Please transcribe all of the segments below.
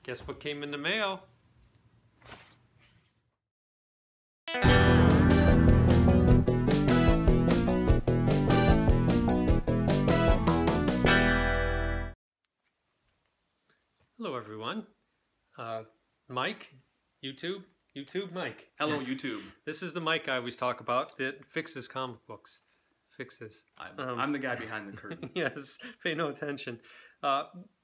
Guess what came in the mail? Hello everyone. Mike, YouTube Mike. Hello YouTube. This is the Mike I always talk about that fixes comic books. Fixes. I'm the guy behind the curtain. Yes, pay no attention.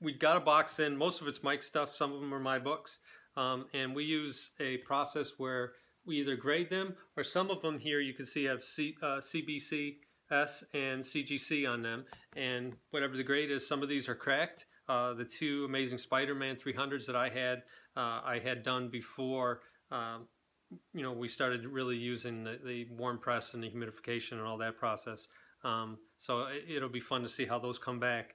We got a box in. Most of it's Mike's stuff. Some of them are my books. And we use a process where we either grade them, or some of them here you can see have CBC, S, and CGC on them. And whatever the grade is, some of these are cracked. The two Amazing Spider-Man 300s that I had done before we started really using the warm press and the humidification and all that process. So it'll be fun to see how those come back.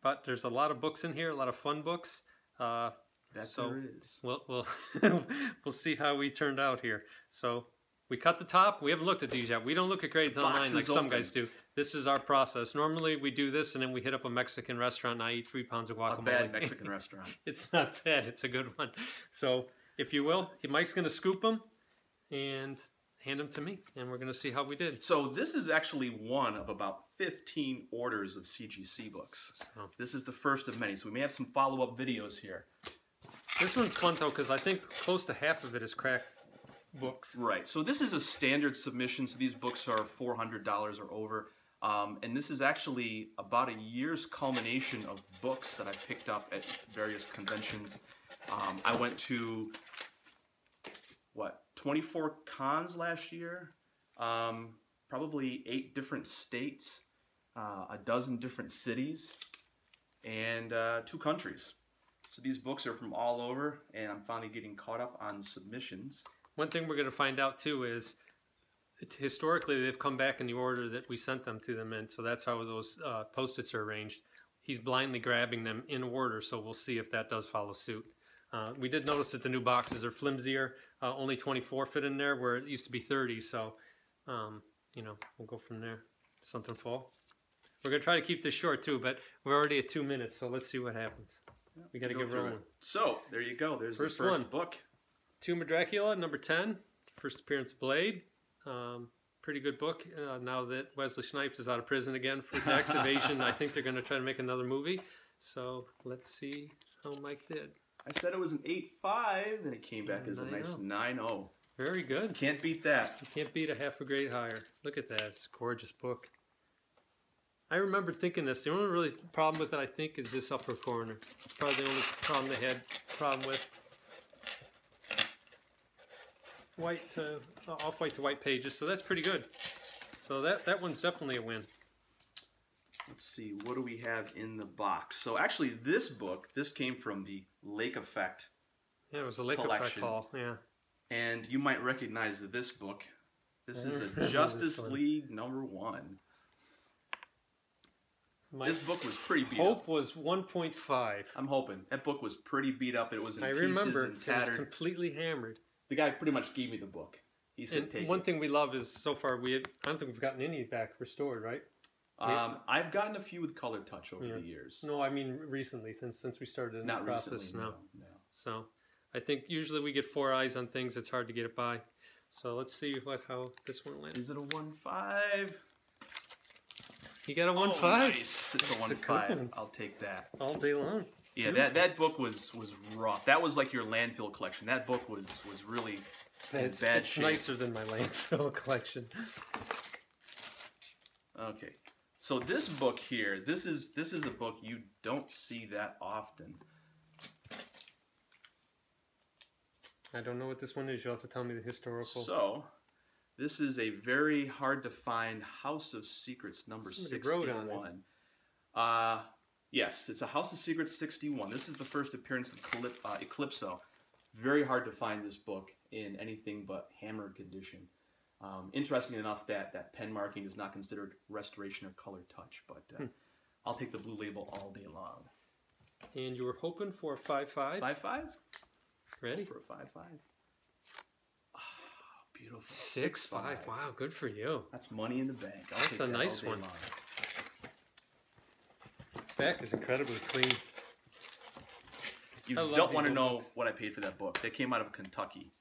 But there's a lot of books in here, a lot of fun books. So there is. We'll we'll see how we turned out here. So we cut the top. We haven't looked at these yet. We don't look at grades online like some guys do. This is our process. Normally we do this and then we hit up a Mexican restaurant and I eat 3 pounds of guacamole. A bad Mexican restaurant. It's not bad. It's a good one. So if you will, Mike's going to scoop them and hand them to me, and we're going to see how we did. So this is actually one of about 15 orders of CGC books. Oh. This is the first of many, so we may have some follow-up videos here. This one's fun, though, because I think close to half of it is cracked books. Right. So this is a standard submission, so these books are $400 or over. And this is actually about a year's culmination of books that I picked up at various conventions. I went to, 24 cons last year, probably 8 different states, a dozen different cities, and 2 countries. So these books are from all over, and I'm finally getting caught up on submissions. One thing we're going to find out, too, is historically they've come back in the order that we sent them to them in, so that's how those Post-its are arranged. He's blindly grabbing them in order, so we'll see if that does follow suit. We did notice that the new boxes are flimsier. Only 24 fit in there, where it used to be 30. So, we'll go from there. Something fall. We're going to try to keep this short, too, but we're already at 2 minutes, so let's see what happens. Yeah, we got to get rolling. So, there you go. There's the first book. Tomb of Dracula, number 10. First appearance of Blade. Pretty good book. Now that Wesley Snipes is out of prison again for tax evasion, I think they're going to try to make another movie. So, let's see how Mike did. I said it was an 8.5, and it came back as a nice 9.0. Very good. Can't beat that. You can't beat a half a grade higher. Look at that. It's a gorgeous book. I remember thinking this. The only really problem with it, I think, is this upper corner. It's probably the only problem they had with. Off-white to white pages, so that's pretty good. So that one's definitely a win. Let's see, what do we have in the box? So actually this book, this came from the Lake Effect Yeah, it was a Lake Effect haul, yeah. And you might recognize this book. This is a Justice League #1. This book was pretty beat up. Hope was 1.5. I'm hoping. That book was pretty beat up. It was in pieces and tattered. It was completely hammered. The guy pretty much gave me the book. He said, take it. One thing we love is, so far, I don't think we've gotten any back restored, right? I've gotten a few with color touch over the years. No, I mean recently, since we started the process. Recently, no. So I think usually we get 4 eyes on things. It's hard to get it by. So let's see how this one went. Is it a 1.5? You got a 1.5? Nice. It's a 1.5. I'll take that. All day long. Yeah, that book was rough. That was like your landfill collection. That book was really in bad shape. It's nicer than my landfill collection. Okay. So this book here, this is a book you don't see that often. I don't know what this one is. You'll have to tell me the historical. So, this is a very hard to find House of Secrets number 61. Yes, it's a House of Secrets 61. This is the first appearance of Eclipso. Very hard to find this book in anything but hammered condition. Interesting enough that pen marking is not considered restoration or color touch, but I'll take the blue label all day long. And you were hoping for a 5.5? 5.5? Ready? For a 5.5. Oh, beautiful. 6.5. Wow, good for you. That's money in the bank. That's a nice one. Back is incredibly clean. You I love don't these want to old know books. what I paid for that book. They came out of Kentucky.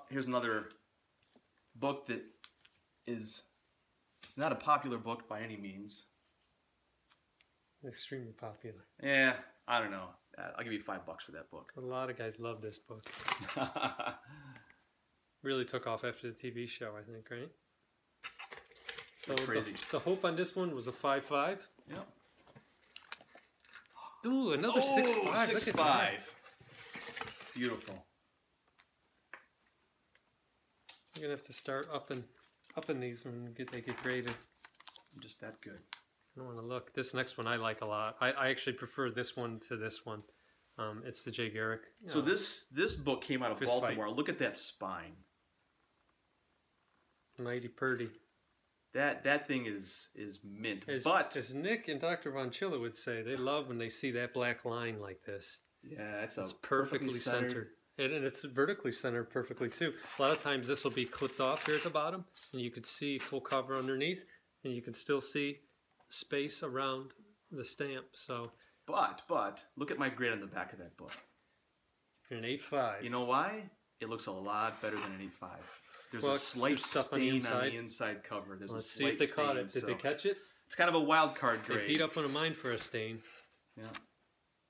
Here's another book that is not a popular book by any means. Extremely popular. Yeah, I don't know. I'll give you $5 for that book. A lot of guys love this book. Really took off after the TV show, I think, right? So crazy. The hope on this one was a 5.5. Yeah. Ooh, another 6.5. 6.5. Beautiful. You're gonna have to start upping these when they get graded. I'm just that good. I don't want to look. This next one I like a lot. I actually prefer this one to this one. It's the Jay Garrick. So this book came out of Fist Baltimore. Fight. Look at that spine. Mighty Purdy. That thing is mint. As Nick and Dr. Von Chilla would say, they love when they see that black line like this. Yeah, it's perfectly centered. And it's vertically centered perfectly too. A lot of times this will be clipped off here at the bottom, and you could see full cover underneath, and you can still see space around the stamp. So, but look at my grade on the back of that book. An 8.5. You know why? It looks a lot better than an 8.5. There's a slight stuff stain on the inside cover. There's Let's a see slight if they caught it. stain, Did they catch it? It's kind of a wild card grade. They beat up one of mine for a stain. Yeah.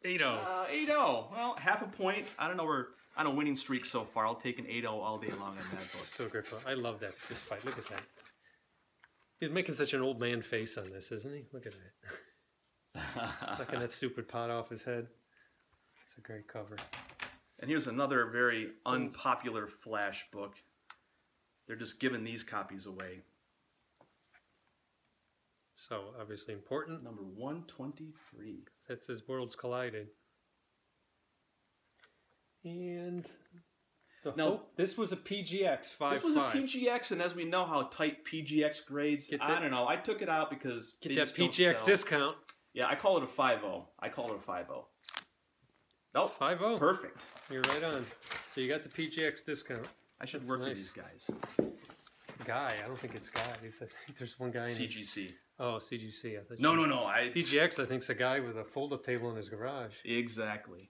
8.0. 8.0. Well, half a point. I don't know. We're on a winning streak so far. I'll take an 8.0 all day long on that book. Still a great book. I love this fight. Look at that. He's making such an old man face on this, isn't he? Look at that. Knocking that stupid pot off his head. It's a great cover. And here's another very unpopular Flash book. They're just giving these copies away. So, obviously important. Number 123. That says Worlds Collided. And this was a PGX 5.5. This was a PGX, and as we know how tight PGX grades, I don't know. I took it out because get that PGX discount. Yeah, I call it a 5.0. I call it a 5.0. Nope. 5.0. Perfect. You're right on. So you got the PGX discount. I should work with these guys. Guy, I don't think it's Guy. I think there's one guy in CGC. Oh, CGC. I thought No. PGX, I think, is a guy with a fold-up table in his garage. Exactly.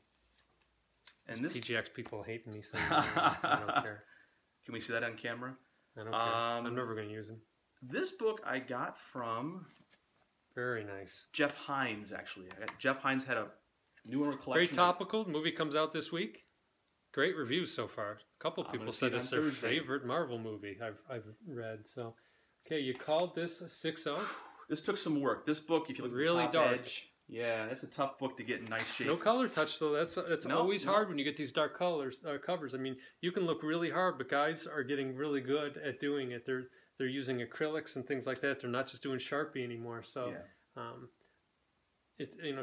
And this PGX people hating these things. I don't care. Can we see that on camera? I don't care. I'm never going to use them. This book I got from... Very nice. Jeff Hines, actually. Jeff Hines had a new collection. Very topical. The movie comes out this week. Great reviews so far. A couple of people said it's their favorite Marvel movie I've read. So, okay, you called this a 6.0? This took some work. This book, if you look at really the top dark. edge, yeah, that's a tough book to get in nice shape. No color touch though. That's always hard when you get these dark covers. I mean, you can look really hard, but guys are getting really good at doing it. They're using acrylics and things like that. They're not just doing Sharpie anymore. So,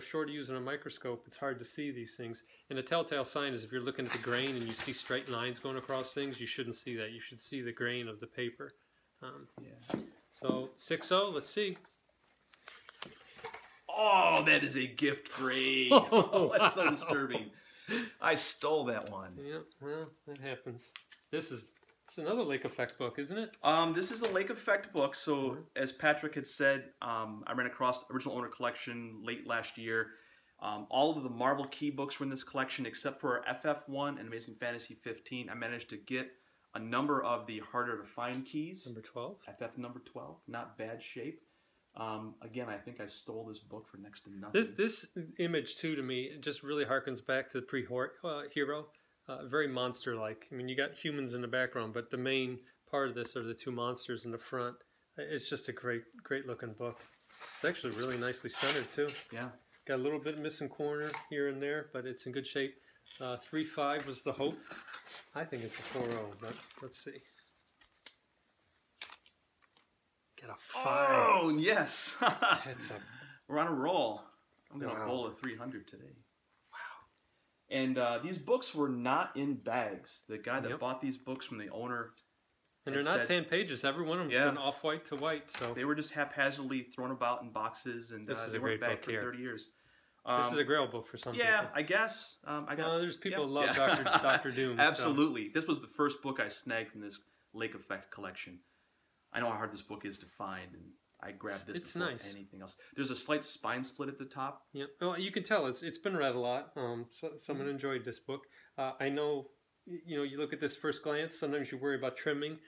short of using a microscope, it's hard to see these things. And a telltale sign is if you're looking at the grain and you see straight lines going across things, you shouldn't see that. You should see the grain of the paper. So 6.0. Let's see. Oh, that is a gift grade. Oh, that's so disturbing. I stole that one. Yeah, well, that happens. It's another Lake Effect book, isn't it? This is a Lake Effect book. So, as Patrick had said, I ran across the original owner collection late last year. All of the Marvel key books were in this collection except for FF1 and Amazing Fantasy 15. I managed to get a number of the harder to find keys. Number 12? FF number 12. Not bad shape. Again, I think I stole this book for next to nothing. This image, too, to me, it just really harkens back to the pre-hero. Very monster-like. I mean, you got humans in the background, but the main part of this are the two monsters in the front. It's just a great-looking book. It's actually really nicely centered, too. Yeah. Got a little bit missing corner here and there, but it's in good shape. 3.5 was the hope. I think it's a 4.0, but let's see. Got a 5. Oh, yes. We're on a roll. I'm going to bowl a 300 today. Wow. And these books were not in bags. The guy that bought these books from the owner... And they're not 10 pages. Every one of them has been off-white to white. So they were just haphazardly thrown about in boxes, and this is they a weren't great back book for here. 30 years. This is a grail book for some people. Yeah, I guess. There's people who love Dr. Doom. Absolutely. So. This was the first book I snagged from this Lake Effect collection. I know how hard this book is to find, and I grabbed this It's before nice. anything else. There's a slight spine split at the top. Yeah, well, you can tell it's been read a lot. So someone enjoyed this book. I know, you know, you look at this first glance. Sometimes you worry about trimming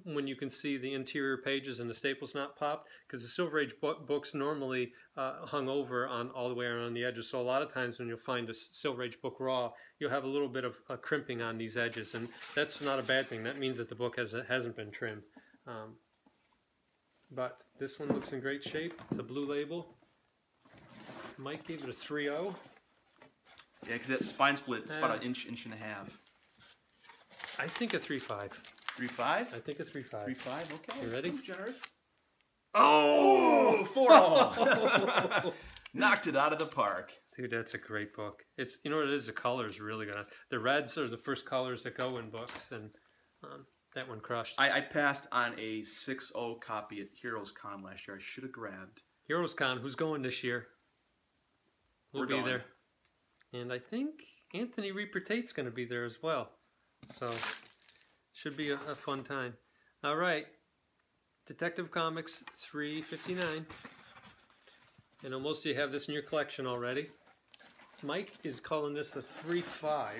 when you can see the interior pages and the staples not popped, because the Silver Age books normally hung over on all the way around the edges. So a lot of times when you'll find a Silver Age book raw, you'll have a little bit of crimping on these edges, and that's not a bad thing. That means that the book hasn't been trimmed. But this one looks in great shape. It's a blue label. Mike gave it a 3.0. Yeah, because that spine split, it's about an inch and a half. I think a 3.5. 3.5? I think a 3.5. 3.5, okay. You ready? Generous. Oh! 4. Knocked it out of the park. Dude, that's a great book. It's, you know what it is? The colors really gonna. The reds are the first colors that go in books, and that one crushed. I passed on a 6.0 copy at Heroes Con last year. I should have grabbed. Heroes Con, who's going this year? We'll be there. And I think Anthony Reaper Tate's going to be there as well. So, should be a fun time. All right. Detective Comics 359. I know most of you have this in your collection already. Mike is calling this a 3.5.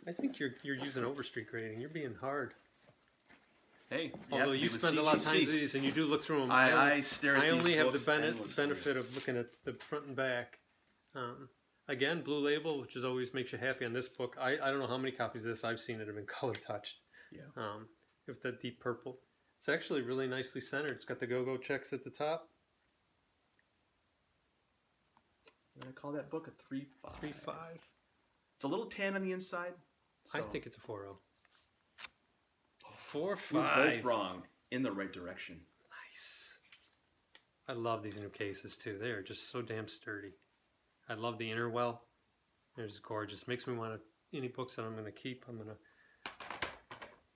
I think you're using Overstreet grading. You're being hard. Hey, although you spend a lot of time with these and you do look through them. I stare at I these only have books the benefit of looking at the front and back. Again, blue label, which is always makes you happy on this book. I don't know how many copies of this I've seen that have been color touched. Yeah. With that deep purple. It's actually really nicely centered. It's got the go-go checks at the top. I'm going to call that book a 3.5. 3.5. It's a little tan on the inside. So. I think it's a 4.0. 4.5. We're both wrong in the right direction. Nice. I love these new cases too. They are just so damn sturdy. I love the inner well. They're just gorgeous. Makes me want to, any books that I'm going to keep, I'm going to,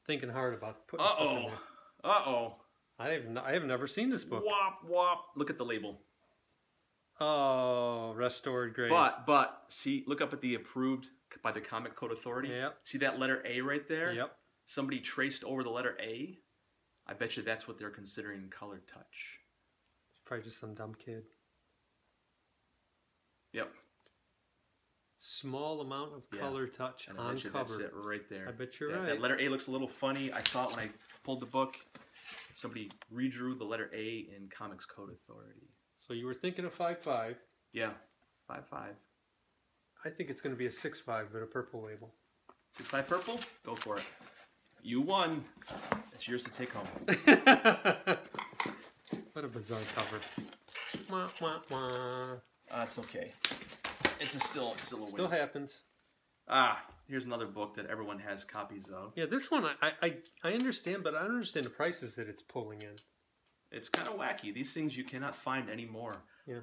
thinking hard about putting stuff in there. Uh-oh. I have never seen this book. Wop, wop. Look at the label. Oh, restored grade. But, see, look up at the approved by the Comic Code Authority. Yep. See that letter A right there? Yep. Somebody traced over the letter A. I bet you that's what they're considering color touch. It's probably just some dumb kid. Yep. Small amount of color touch and on I bet you cover. That's it right there. I bet you're right. That letter A looks a little funny. I saw it when I pulled the book. Somebody redrew the letter A in Comics Code Authority. So you were thinking of 5.5. Yeah, 5.5. I think it's going to be a 6.5, but a purple label. 6.5 purple? Go for it. You won. It's yours to take home. What a bizarre cover. Wah, wah, wah. It's okay. It's still a win. Still happens. Here's another book that everyone has copies of. Yeah, this one I understand, but I don't understand the prices that it's pulling in. It's kind of wacky. These things you cannot find anymore. Yeah.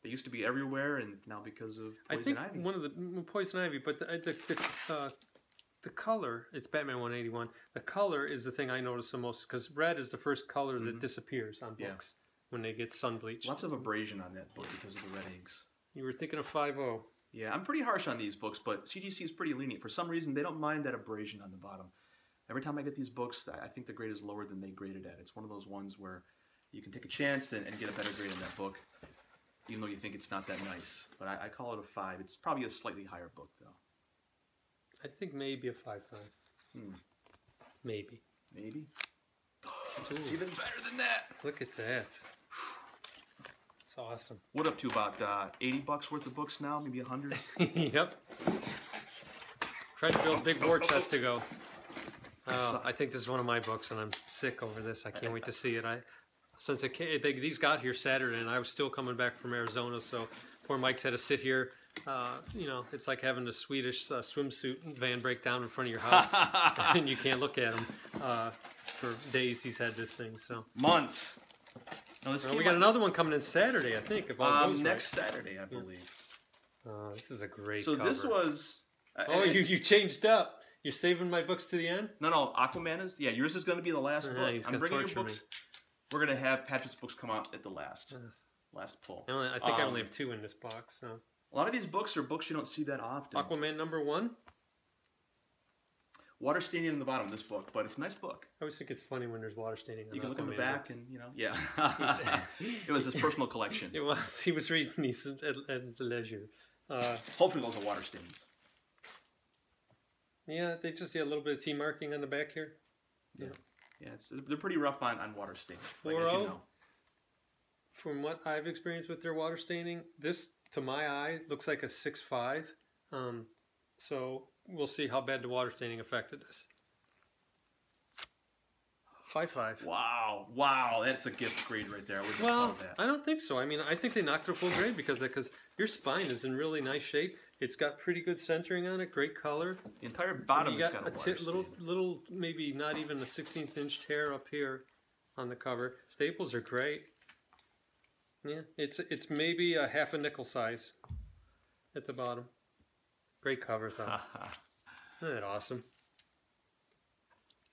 They used to be everywhere, and now because of Poison Ivy. One of the Poison Ivy, but the color, it's Batman 181. The color is the thing I notice the most, because red is the first color that disappears on books when they get sun bleached. Lots of abrasion on that book because of the red inks. You were thinking of 5.0. Yeah, I'm pretty harsh on these books, but CGC is pretty lenient. For some reason, they don't mind that abrasion on the bottom. Every time I get these books, I think the grade is lower than they graded at. It's one of those ones where you can take a chance and get a better grade on that book, even though you think it's not that nice. But I call it a 5. It's probably a slightly higher book, though. I think maybe a 5.5. Maybe. Maybe? It's even better than that. Look at that. It's awesome. What up to about $80 worth of books now? Maybe 100? Yep. Tried to build a big war chest to go. I think this is one of my books, and I'm sick over this. I can't wait to see it. Since these got here Saturday, and I was still coming back from Arizona, so poor Mike's had to sit here. You know, it's like having a Swedish swimsuit van break down in front of your house, and you can't look at him. For days he's had this thing. So months. No, we got another one coming in Saturday, I think. If all goes next right. Saturday, I believe. This is a great. So cover. this was. You changed up. You're saving my books to the end? No. Aquaman is. Yeah, yours is going to be the last book. I'm bringing your books. We're going to have Patrick's books come out at the last pull. I think I only have 2 in this box. So. A lot of these books are books you don't see that often. Aquaman #1. Water staining in the bottom of this book, but it's a nice book. I always think it's funny when there's water staining. You can look on the Aquaman back, books. and yeah, it was his personal collection. It was. He was reading these at leisure. Hopefully, those are water stains. Yeah, they just see a little bit of T marking on the back here. Yeah, they're pretty rough on water stains. 4-0. As you know. From what I've experienced with their water staining, this to my eye looks like a 6.5. So we'll see how bad the water staining affected us. 5.5. Wow, that's a gift grade right there. I wouldn't Well, call that. I don't think so. I mean, I think they knocked it a full grade because your spine is in really nice shape. It's got pretty good centering on it, great color. The entire bottom You has got got a water stain. little, maybe not even a 16th inch tear up here on the cover. Staples are great. Yeah, it's maybe a half a nickel size at the bottom. Great covers though. Isn't that awesome?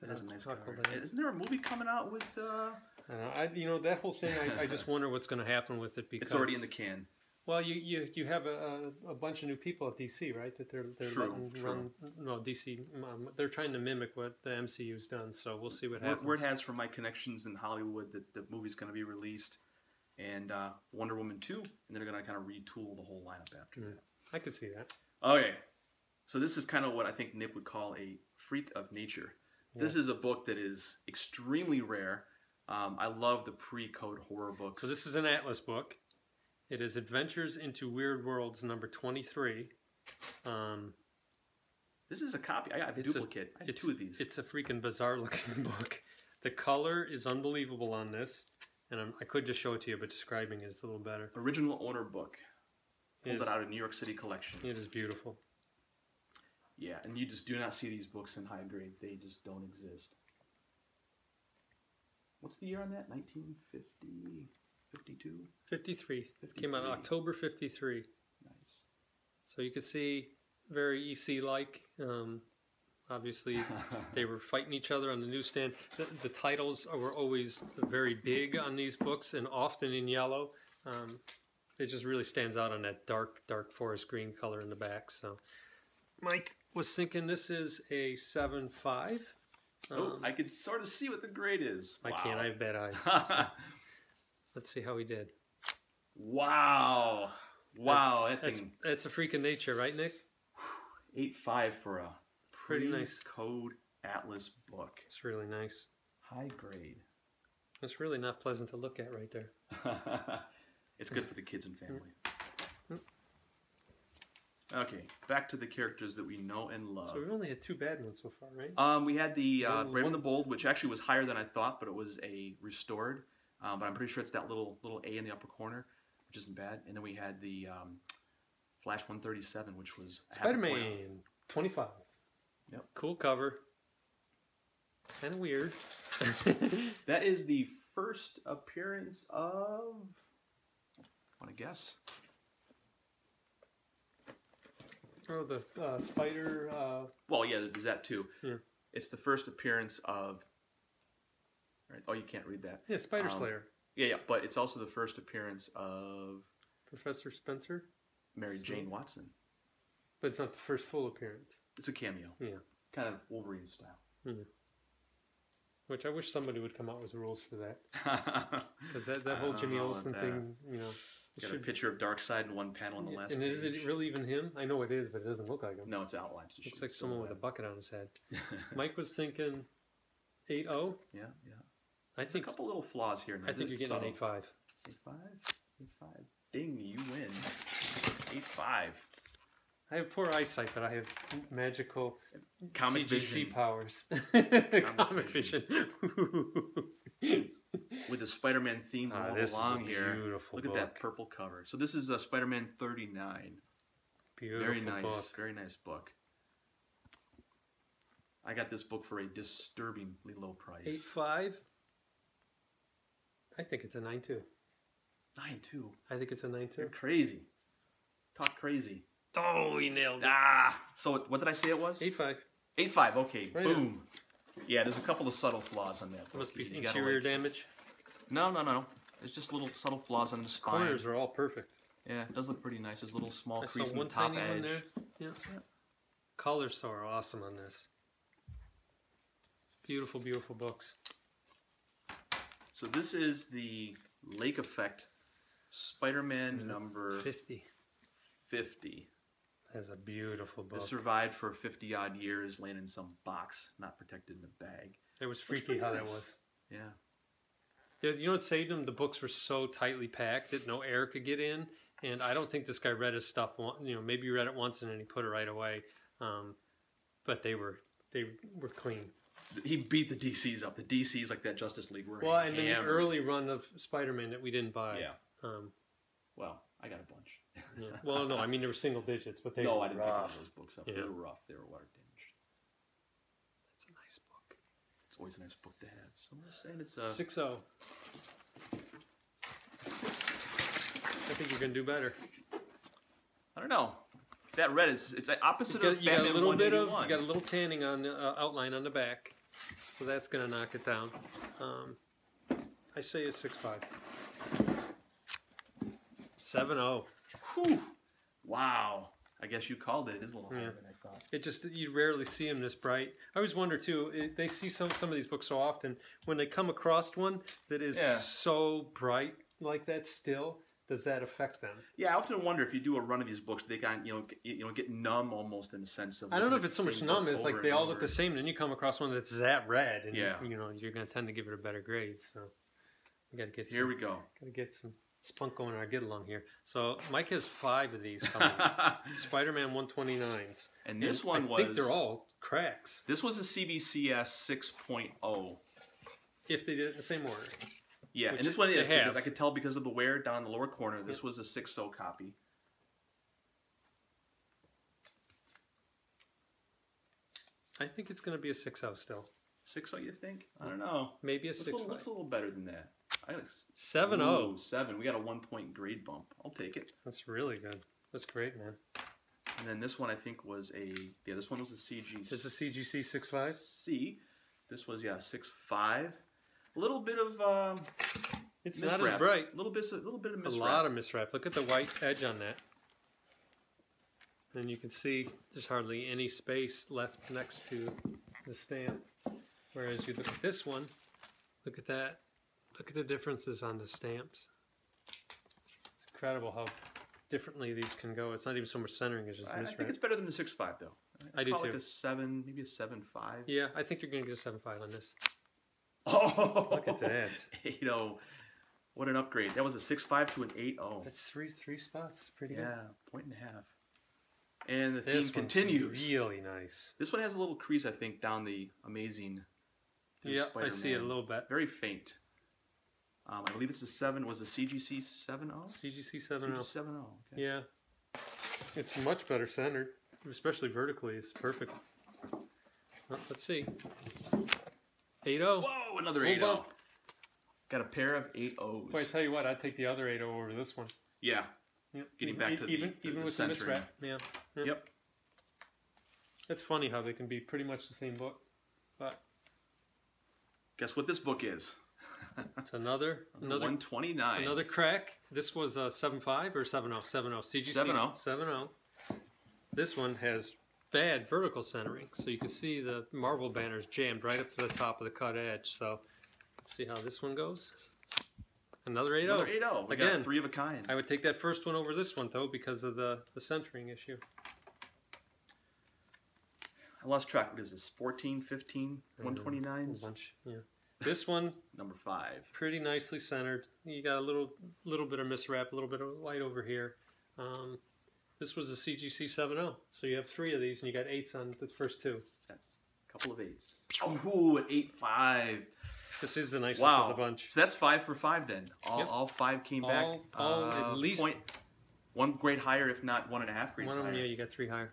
That is a nice cover. Isn't there a movie coming out with? That whole thing. I just wonder what's going to happen with it because it's already in the can. Well, you have a bunch of new people at DC, right? That they're letting run. No, DC. They're trying to mimic what the MCU's done. So we'll see what happens. Word has from my connections in Hollywood that the movie's going to be released, and Wonder Woman 2, and they're going to kind of retool the whole lineup after that. I could see that. Okay, so this is kind of what I think Nick would call a freak of nature. Yeah. This is a book that is extremely rare. I love the pre-code horror books. So this is an Atlas book. It is Adventures into Weird Worlds number 23. This is a copy. I got a duplicate. I have 2 of these. It's a freaking bizarre looking book. The color is unbelievable on this. And I could just show it to you, but describing it is a little better. Original owner book. Pulled it out of New York City collection. It is beautiful. Yeah, and you just do not see these books in high grade. They just don't exist. What's the year on that? 1950? 52? 53. Came out October 53. Nice. So you can see very EC-like. Obviously, they were fighting each other on the newsstand. The titles were always very big on these books and often in yellow. It just really stands out on that dark forest green color in the back. So Mike was thinking this is a 7.5. I could sort of see what the grade is. Wow. I can't. I have bad eyes. So. Let's see how he did. Wow. That's a freak of nature, right, Nick? 8.5 for a pretty nice code Atlas book. It's really nice. High grade. It's really not pleasant to look at right there. It's good for the kids and family. Okay, back to the characters that we know and love. So we've only had 2 bad ones so far, right? We had the Brave and the Bold, which actually was higher than I thought, but it was a restored. But I'm pretty sure it's that little A in the upper corner, which isn't bad. And then we had the Flash 137, which was Spider-Man 25. Yep. Cool cover. Kind of weird. That is the first appearance of, I want to guess. Oh, the spider. Well, yeah, there's that too. Yeah. It's the first appearance of. Right. Oh, you can't read that. Yeah, Spider Slayer. Yeah, but it's also the first appearance of Professor Spencer. Mary Jane Watson. But it's not the first full appearance. It's a cameo. Yeah. Kind of Wolverine style. Mm-hmm. Which I wish somebody would come out with rules for that. Because that whole Jimmy Olsen thing, Got a picture of Darkseid in one panel on the last page. And is it really even him? I know it is, but it doesn't look like him. No, it's outlined. Looks like someone with a bucket on his head. Mike was thinking 8.0. Yeah. I think a couple little flaws here. I think you're getting an 8.5. 8.5? Ding, you win. 8.5. I have poor eyesight, but I have magical comic CGC vision powers. Comic vision. With the Spider-Man theme all along here. Beautiful Look at that purple cover. So this is Spider-Man 39. Beautiful Very nice. book. Very nice book. I got this book for a disturbingly low price. 8.5. I think it's a 9.2. 9.2. I think it's a 9.2. You're crazy. Talk crazy. Oh, he nailed it. So what did I say it was? 8.5. 8.5. Okay. Right Boom. on. Yeah, there's a couple of subtle flaws on that. It must be interior damage. No. There's just little subtle flaws on the spine. Corners are all perfect. Yeah, it does look pretty nice. There's a little small I crease saw in the one top tiny edge. one there. Yeah. Colors are awesome on this. Beautiful, beautiful books. So this is the Lake Effect Spider-Man number 50. 50. That's a beautiful book. This survived for 50 odd years, laying in some box, not protected in a bag. It was freaky how that was. Yeah. You know what saved them? The books were so tightly packed that no air could get in. And I don't think this guy read his stuff. You know, maybe he read it once and then he put it right away. But they were clean. He beat the DCs up. The DCs, like that Justice League, were well, and the early run of Spider-Man that we didn't buy. Yeah. Well, I got a bunch. Yeah. Well, no, I mean, they were single digits, but they were I didn't pick all those books up. Yeah. They were rough. They were water damaged. That's a nice book. It's always a nice book to have. So I'm just saying it's a 6-0. I think you're going to do better. I don't know. That red is it's opposite You of got a Batman little 181. you got a little tanning on the outline on the back, so that's going to knock it down. I say it's 6-5. 7-0. Whew. Wow. I guess you called it. It is a little higher than I thought. It just, you rarely see them this bright. I always wonder too, they see some of these books so often, when they come across one that is so bright like that still, does that affect them? Yeah, I often wonder if you do a run of these books, they kind of, get numb almost in the sense of. I don't know if it's so much numb as like they all look the same, and then you come across one that's that red, and you're going to tend to give it a better grade. So we got to get here we go. Got to get some spunk going in our get along here. So Mike has 5 of these coming. Spider-Man 129s, and this one I think they're all cracks. This was a CBCS 6.0. If they did it in the same order. Yeah, and this one is because I could tell because of the wear down in the lower corner. This was a 6.0 copy. I think it's going to be a 6.0 still. 6.0, you think? I don't know. Maybe a 6.5. Looks a little better than that. 7.0. 7. We got a 1-point grade bump. I'll take it. That's really good. That's great, man. And then this one I think was this one was a CGC. It's a CGC 6.5? C. This was 6.5. A little bit of it's miswrap. Not as bright. A little bit of miswrap. A lot of miswrap. Look at the white edge on that. And you can see there's hardly any space left next to the stamp. Whereas you look at this one, look at that. Look at the differences on the stamps. It's incredible how differently these can go. It's not even so much centering as just miswrap. I think it's better than the 6.5 though. I do too. Like a 7, maybe a 7.5. Yeah, I think you're going to get a 7.5 on this. Oh, look at that. 8.0. What an upgrade. That was a 6.5 to an 8.0. That's three spots. Pretty good. Yeah, 1.5. And the theme continues. Really nice. This one has a little crease, I think, down the amazing. Yeah, I see it a little bit. Very faint. I believe it's a 7. Was a CGC 7.0? CGC 7.0. CGC 7.0. Okay. Yeah. It's much better centered, especially vertically. It's perfect. Well, let's see. 8.0. Whoa, another 8.0. Got a pair of 8.0s. Boy, I tell you what, I'd take the other 8.0 over this one. Yeah. Yep. Getting back to even with the miswrap. Yeah. Yep. It's funny how they can be pretty much the same book, but guess what this book is? It's another 129. Another crack. This was a 7.5 or 7.0? 7.0. CGC 7.0. This one has bad vertical centering, so you can see the Marvel banners jammed right up to the top of the cut edge. So let's see how this one goes. Another 8.0. Another 8.0. We got 3 of a kind. I would take that first one over this one though because of the centering issue. I lost track. What is this? 14, 15, 129s? A bunch. Yeah. This one, number 5. Pretty nicely centered. You got a little bit of miswrap, a little bit of light over here. This was a CGC 7.0, so you have 3 of these, and you got 8s on the first 2. A couple of 8s. Oh, an 8.5. This is the nicest of the bunch. So that's 5 for 5 then. All 5 came back. At least 1 grade higher, if not 1.5 grades higher. Yeah, you got 3 higher.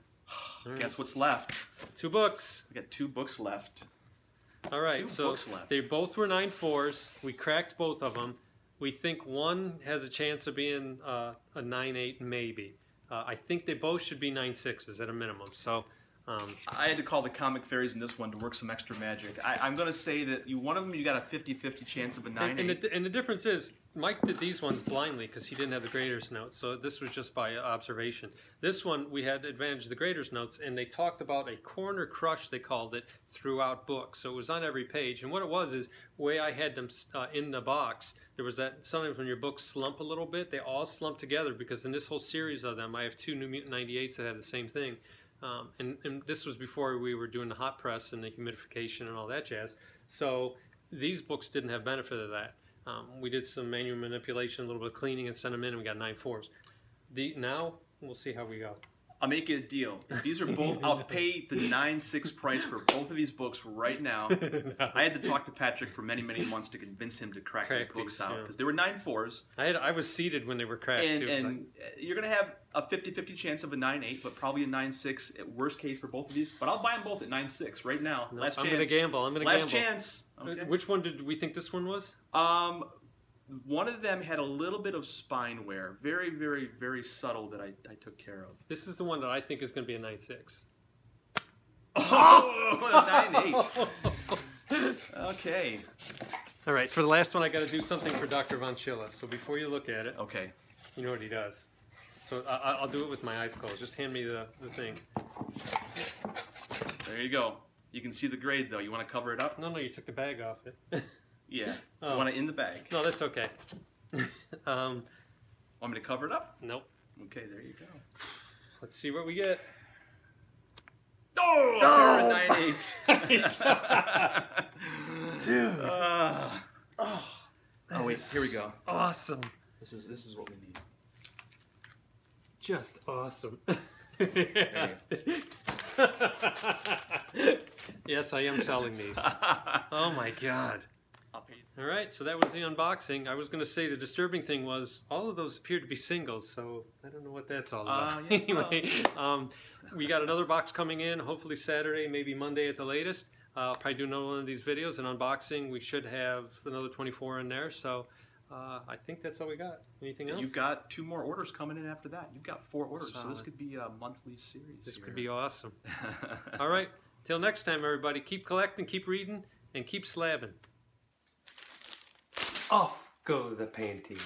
Guess what's left? 2 books. We got 2 books left. All right, so they both were 9.4s. We cracked both of them. We think one has a chance of being a 9.8 maybe. I think they both should be 9.6s at a minimum. So I had to call the comic fairies in this one to work some extra magic. I'm going to say that one of them you got a 50-50 chance of a 9/8. And the difference is, Mike did these ones blindly because he didn't have the grader's notes, so this was just by observation. This one, we had advantage of the grader's notes, and they talked about a corner crush, they called it, throughout books. So it was on every page, and what it was is, the way I had them in the box, there was that, sometimes when your books slump a little bit, they all slump together, because in this whole series of them, I have 2 New Mutant 98s that had the same thing. And this was before we were doing the hot press and the humidification and all that jazz. So these books didn't have benefit of that. We did some manual manipulation, a little bit of cleaning, and sent them in, and we got 9/4s. Now, we'll see how we go. I'll make it a deal. If these are both, I'll pay the 9/6 price for both of these books right now. No. I had to talk to Patrick for many, many months to convince him to crack these books out, because they were 9/4s. I was seated when they were cracked, too. And you're going to have a 50-50 chance of a 9/8, but probably a 9/6 at worst case for both of these. But I'll buy them both at 9/6 right now. No, Last chance. I'm going to gamble. Last chance. Okay. Which one did we think this one was? One of them had a little bit of spine wear, very, very, very subtle, that I took care of. This is the one that I think is going to be a 9/6. Oh, 9/8. Okay. All right, for the last one, I got to do something for Dr. Von Schilla. So before you look at it, okay, you know what he does. So I'll do it with my eyes closed. Just hand me the thing. There you go. You can see the grade, though. You want to cover it up? No, you took the bag off it. Yeah. Oh. You want it in the bag? No, that's okay. Want me to cover it up? Nope. Okay, there you go. Let's see what we get. Oh! Oh! 9/8. Dude. Oh wait, here we go. Awesome. This is what we need. Just awesome. Yes, I am selling these. Oh my God. All right, so that was the unboxing. I was going to say the disturbing thing was all of those appeared to be singles, so I don't know what that's all about. Yeah. Anyway, we got another box coming in, hopefully Saturday, maybe Monday at the latest. I'll probably do another one of these videos, an unboxing. We should have another 24 in there, so I think that's all we got. Anything else? You've got 2 more orders coming in after that. You've got 4 orders, so this could be a monthly series. This could be awesome. All right, till next time, everybody. Keep collecting, keep reading, and keep slabbing. Off go the panties.